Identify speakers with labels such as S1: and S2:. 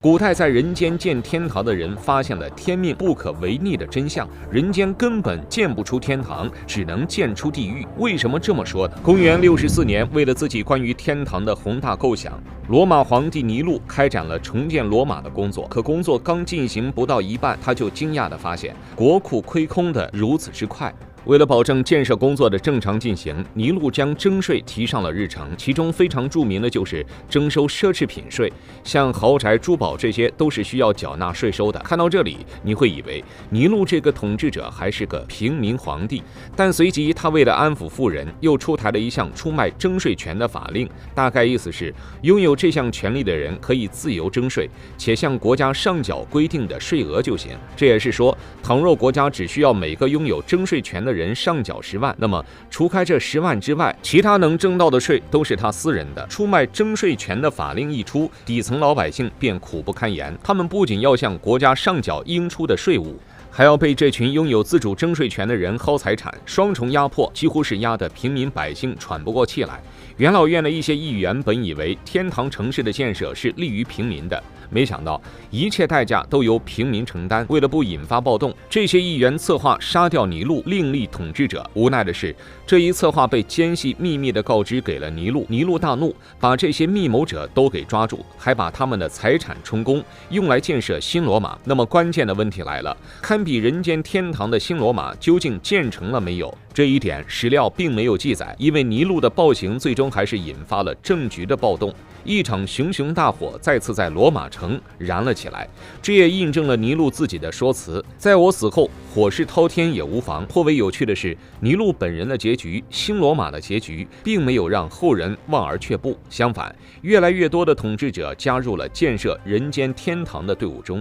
S1: 古代在人间见天堂的人发现了天命不可违逆的真相，人间根本见不出天堂，只能见出地狱。为什么这么说呢？公元64年，为了自己关于天堂的宏大构想，罗马皇帝尼禄开展了重建罗马的工作。可工作刚进行不到一半，他就惊讶地发现国库亏空得如此之快。为了保证建设工作的正常进行，尼禄将征税提上了日程，其中非常著名的就是征收奢侈品税，像豪宅、珠宝这些都是需要缴纳税收的。看到这里，你会以为尼禄这个统治者还是个平民皇帝，但随即他为了安抚富人，又出台了一项出卖征税权的法令，大概意思是拥有这项权利的人可以自由征税，且向国家上缴规定的税额就行。这也是说，倘若国家只需要每个拥有征税权的人上缴10万，那么除开这10万之外，其他能征到的税都是他私人的。出卖征税权的法令一出，底层老百姓便苦不堪言，他们不仅要向国家上缴应出的税务，还要被这群拥有自主征税权的人薅财产，双重压迫几乎是压得平民百姓喘不过气来。元老院的一些议员本以为天堂城市的建设是利于平民的，没想到一切代价都由平民承担。为了不引发暴动，这些议员策划杀掉尼禄，另立统治者。无奈的是，这一策划被奸细秘密地告知给了尼禄。尼禄大怒，把这些密谋者都给抓住，还把他们的财产充公，用来建设新罗马。那么关键的问题来了，堪比人间天堂的新罗马究竟建成了没有？这一点史料并没有记载，因为尼禄的暴行最终还是引发了政局的暴动，一场熊熊大火再次在罗马城燃了起来。这也印证了尼禄自己的说辞：在我死后，火势滔天也无妨。颇为有趣的是，尼禄本人的结局，新罗马的结局，并没有让后人望而却步，相反，越来越多的统治者加入了建设人间天堂的队伍中。